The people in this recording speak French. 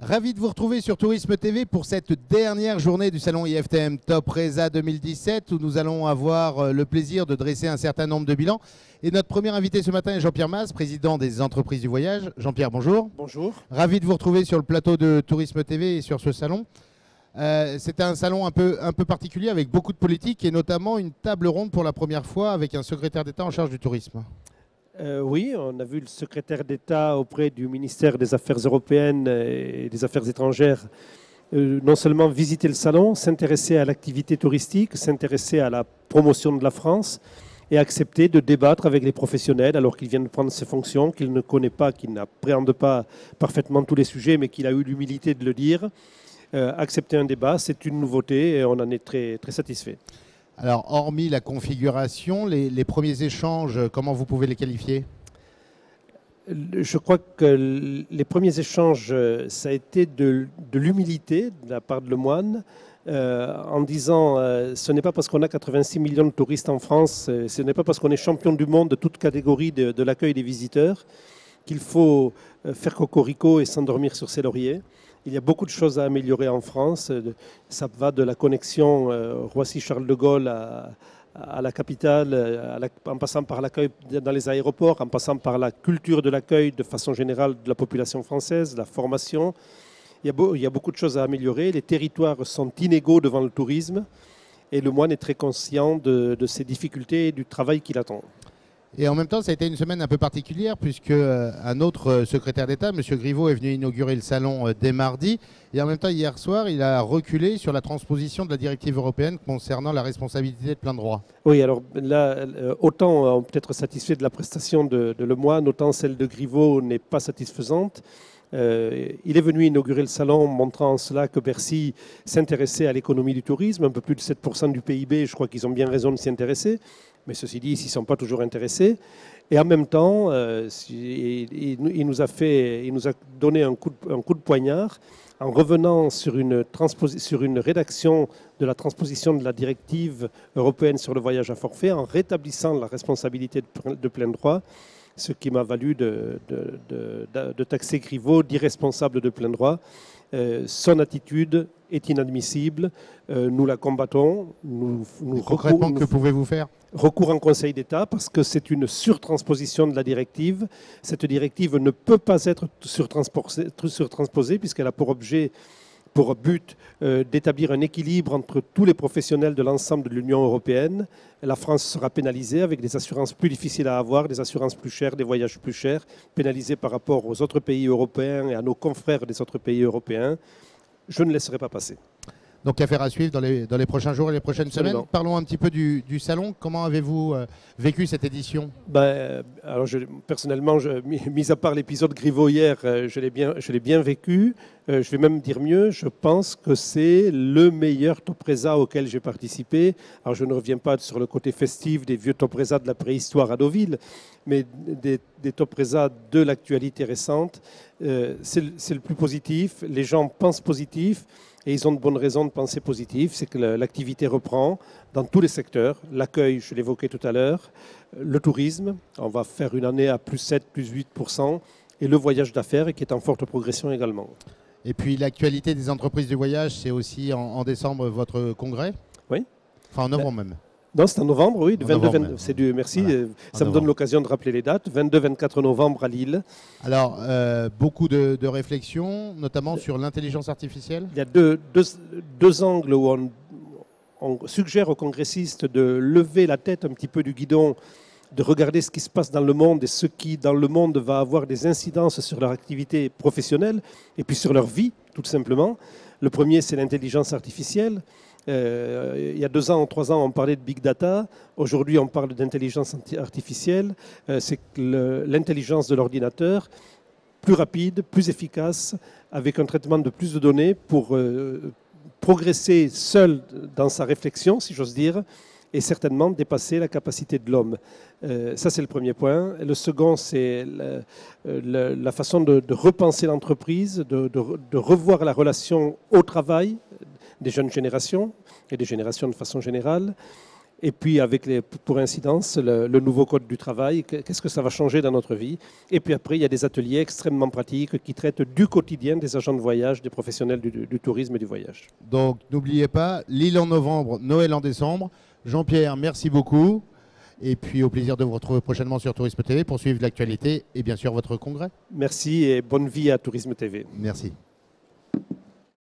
Ravi de vous retrouver sur Tourisme TV pour cette dernière journée du salon IFTM Top Resa 2017 où nous allons avoir le plaisir de dresser un certain nombre de bilans. Et notre premier invité ce matin est Jean-Pierre Mas, président des entreprises du voyage. Jean-Pierre, bonjour. Bonjour. Ravi de vous retrouver sur le plateau de Tourisme TV et sur ce salon. C'est un salon un peu particulier avec beaucoup de politique et notamment une table ronde pour la première fois avec un secrétaire d'État en charge du tourisme. Oui, on a vu le secrétaire d'État auprès du ministère des Affaires européennes et des Affaires étrangères non seulement visiter le salon, s'intéresser à l'activité touristique, s'intéresser à la promotion de la France et accepter de débattre avec les professionnels alors qu'il vient de prendre ses fonctions, qu'il ne connaît pas, qu'il n'appréhende pas parfaitement tous les sujets, mais qu'il a eu l'humilité de le dire. Accepter un débat, c'est une nouveauté et on en est très, très satisfait. Alors, hormis la configuration, les premiers échanges, comment vous pouvez les qualifier ? Je crois que les premiers échanges, ça a été de l'humilité de la part de Lemoine, en disant ce n'est pas parce qu'on a 86 millions de touristes en France, ce n'est pas parce qu'on est champion du monde de toute catégorie de l'accueil des visiteurs qu'il faut faire cocorico et s'endormir sur ses lauriers. Il y a beaucoup de choses à améliorer en France. Ça va de la connexion Roissy-Charles de Gaulle à la capitale, en passant par l'accueil dans les aéroports, en passant par la culture de l'accueil de façon générale de la population française, la formation. Il y a beaucoup de choses à améliorer. Les territoires sont inégaux devant le tourisme et Lemoine est très conscient de ces difficultés et du travail qu'il attend. Et en même temps, ça a été une semaine un peu particulière puisque un autre secrétaire d'État, M. Griveaux, est venu inaugurer le salon dès mardi. Et en même temps, hier soir, il a reculé sur la transposition de la directive européenne concernant la responsabilité de plein droit. Oui, alors là, autant on peut être satisfait de la prestation de Lemoine, autant celle de Griveaux n'est pas satisfaisante. Il est venu inaugurer le salon montrant en cela que Bercy s'intéressait à l'économie du tourisme, un peu plus de 7% du PIB, je crois qu'ils ont bien raison de s'y intéresser. Mais ceci dit, ils s'y sont pas toujours intéressés. Et en même temps, il nous a donné un coup de poignard en revenant sur une rédaction de la transposition de la directive européenne sur le voyage à forfait, en rétablissant la responsabilité de plein droit, ce qui m'a valu de taxer Griveaux d'irresponsable de plein droit. Son attitude est inadmissible. Nous la combattons. Concrètement, que pouvez-vous faire ? Recours en Conseil d'État parce que c'est une surtransposition de la directive. Cette directive ne peut pas être surtransposée puisqu'elle a pour but d'établir un équilibre entre tous les professionnels de l'ensemble de l'Union européenne. La France sera pénalisée avec des assurances plus difficiles à avoir, des assurances plus chères, des voyages plus chers, pénalisée par rapport aux autres pays européens et à nos confrères des autres pays européens. Je ne laisserai pas passer. Donc affaire à suivre dans les prochains jours et les prochaines semaines. Parlons un petit peu du salon. Comment avez-vous vécu cette édition ? Alors personnellement, mis à part l'épisode Griveaux hier, je l'ai bien vécu. Je vais même dire mieux, je pense que c'est le meilleur Top Resa auquel j'ai participé. Alors je ne reviens pas sur le côté festif des vieux Top Resa de la préhistoire à Deauville, mais des Top Resa de l'actualité récente. C'est le plus positif. Les gens pensent positif. Et ils ont de bonnes raisons de penser positif, c'est que l'activité reprend dans tous les secteurs. L'accueil, je l'évoquais tout à l'heure, le tourisme, on va faire une année à plus 7, plus 8%, et le voyage d'affaires qui est en forte progression également. Et puis l'actualité des entreprises du voyage, c'est aussi en décembre votre congrès ? Oui. Enfin en novembre même. Non, c'est en novembre, oui. Merci, voilà. Ça me donne l'occasion de rappeler les dates. 22-24 novembre à Lille. Alors, beaucoup de réflexions, notamment sur l'intelligence artificielle. Il y a deux angles où on suggère aux congressistes de lever la tête un petit peu du guidon, de regarder ce qui se passe dans le monde et ce qui, dans le monde, va avoir des incidences sur leur activité professionnelle et puis sur leur vie, tout simplement. Le premier, c'est l'intelligence artificielle. Il y a 2 ans, 3 ans, on parlait de big data. Aujourd'hui, on parle d'intelligence artificielle. C'est l'intelligence de l'ordinateur, plus rapide, plus efficace, avec un traitement de plus de données pour progresser seul dans sa réflexion, si j'ose dire, et certainement dépasser la capacité de l'homme. Ça, c'est le premier point. Et le second, c'est la façon de repenser l'entreprise, de revoir la relation au travail des jeunes générations et des générations de façon générale. Et puis, pour incidence, le nouveau code du travail, qu'est-ce que ça va changer dans notre vie? Et puis après, il y a des ateliers extrêmement pratiques qui traitent du quotidien des agents de voyage, des professionnels du tourisme et du voyage. Donc, n'oubliez pas, Lille en novembre, Noël en décembre. Jean-Pierre, merci beaucoup. Et puis, au plaisir de vous retrouver prochainement sur Tourisme TV pour suivre l'actualité et bien sûr votre congrès. Merci et bonne vie à Tourisme TV. Merci.